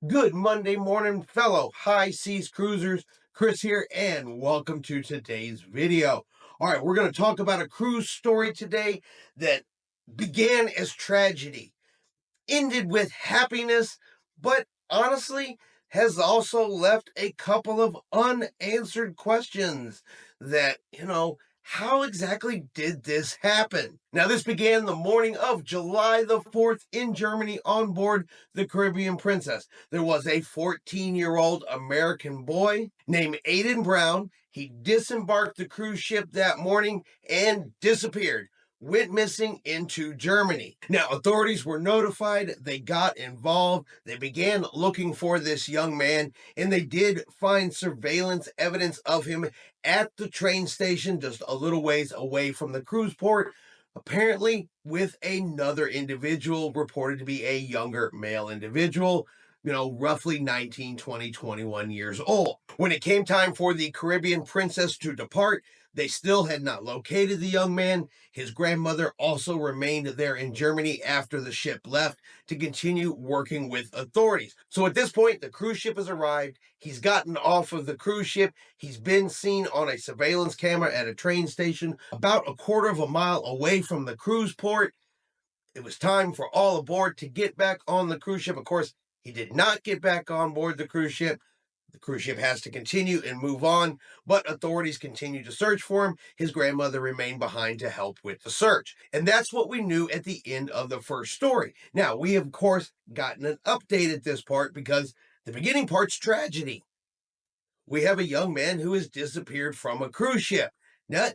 Good Monday morning, fellow high seas cruisers. Chris here, and welcome to today's video. All right, we're going to talk about a cruise story today that began as tragedy, ended with happiness, but honestly has also left a couple of unanswered questions that, how exactly did this happen? Now, this began the morning of July the 4th in Germany on board the Caribbean Princess. There was a 14-year-old American boy named Aiden Brown. He disembarked the cruise ship that morning and disappeared, went missing into Germany. Now, authorities were notified, they got involved, they began looking for this young man, and they did find surveillance evidence of him at the train station just a little ways away from the cruise port, apparently with another individual reported to be a younger male individual, roughly 19, 20, 21 years old. When it came time for the Caribbean Princess to depart, they still had not located the young man. His grandmother also remained there in Germany after the ship left to continue working with authorities. So at this point, the cruise ship has arrived. He's gotten off of the cruise ship. He's been seen on a surveillance camera at a train station about a quarter of a mile away from the cruise port. It was time for all aboard to get back on the cruise ship. Of course, he did not get back on board the cruise ship. The cruise ship has to continue and move on, but authorities continue to search for him. His grandmother remained behind to help with the search. And that's what we knew at the end of the first story. Now, we have, of course, gotten an update at this part because the beginning part's tragedy. We have a young man who has disappeared from a cruise ship. Now,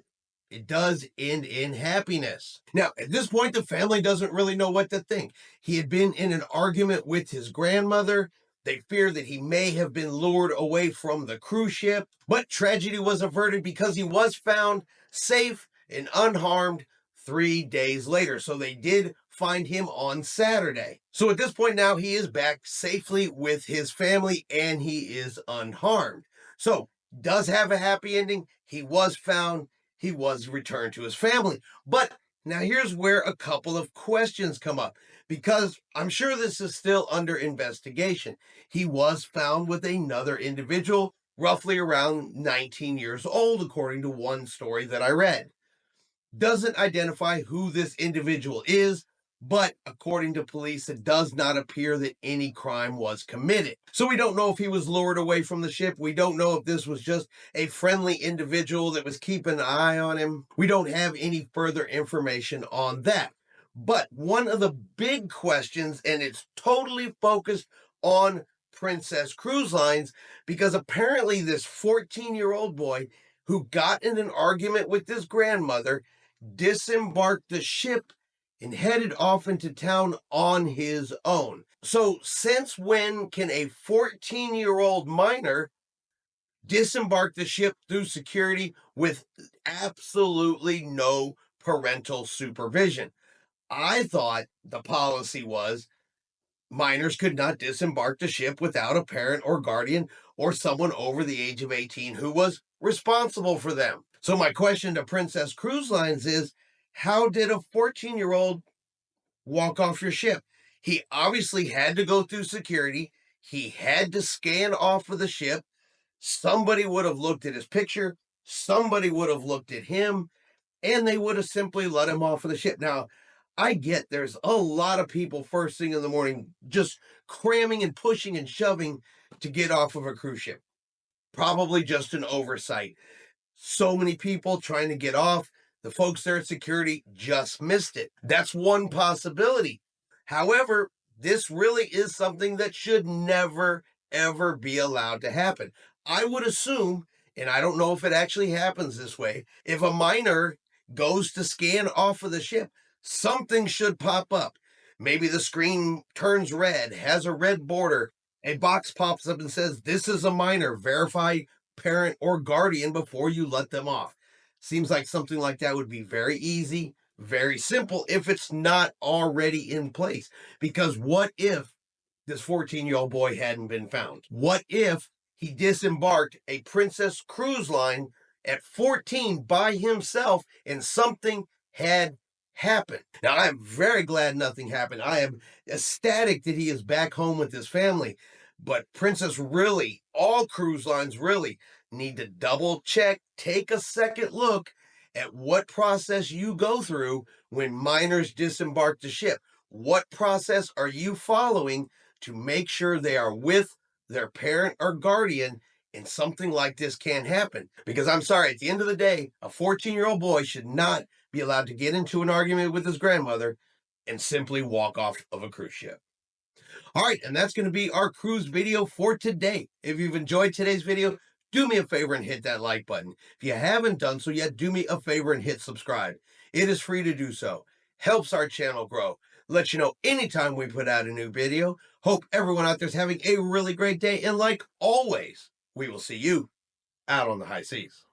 it does end in happiness. Now, at this point, the family doesn't really know what to think. He had been in an argument with his grandmother. They fear that he may have been lured away from the cruise ship, but tragedy was averted because he was found safe and unharmed 3 days later. So they did find him on Saturday. So at this point now, he is back safely with his family and he is unharmed. So does have a happy ending. He was found. He was returned to his family. But now here's where a couple of questions come up, because I'm sure this is still under investigation. He was found with another individual, roughly around 19 years old, according to one story that I read. Doesn't identify who this individual is, but according to police, it does not appear that any crime was committed. So we don't know if he was lured away from the ship. We don't know if this was just a friendly individual that was keeping an eye on him. We don't have any further information on that. But one of the big questions, and it's totally focused on Princess Cruise Lines, because apparently this 14-year-old boy who got in an argument with his grandmother disembarked the ship and headed off into town on his own. So, since when can a 14-year-old minor disembark the ship through security with absolutely no parental supervision? I thought the policy was minors could not disembark the ship without a parent or guardian or someone over the age of 18 who was responsible for them. So my question to Princess Cruise Lines is, how did a 14-year-old walk off your ship? He obviously had to go through security. He had to scan off of the ship. Somebody would have looked at his picture. Somebody would have looked at him, and they would have simply let him off of the ship. Now, I get there's a lot of people first thing in the morning just cramming and pushing and shoving to get off of a cruise ship. Probably just an oversight. So many people trying to get off. The folks there at security just missed it. That's one possibility. However, this really is something that should never, ever be allowed to happen. I would assume, and I don't know if it actually happens this way, if a minor goes to scan off of the ship, something should pop up. Maybe the screen turns red, has a red border, a box pops up and says, "This is a minor, verify parent or guardian before you let them off." Seems like something like that would be very easy, very simple if it's not already in place. Because what if this 14-year-old boy hadn't been found? What if he disembarked a Princess Cruise Line at 14 by himself and something had happened? Now, I am very glad nothing happened. I am ecstatic that he is back home with his family. But Princess really, all cruise lines really need to double check, take a second look at what process you go through when minors disembark the ship. What process are you following to make sure they are with their parent or guardian and something like this can't happen? Because I'm sorry, at the end of the day, a 14-year-old boy should not be allowed to get into an argument with his grandmother and simply walk off of a cruise ship. All right, and that's going to be our cruise video for today. If you've enjoyed today's video, do me a favor and hit that like button. If you haven't done so yet, do me a favor and hit subscribe. It is free to do so. Helps our channel grow. Let you know anytime we put out a new video. Hope everyone out there's having a really great day. And like always, we will see you out on the high seas.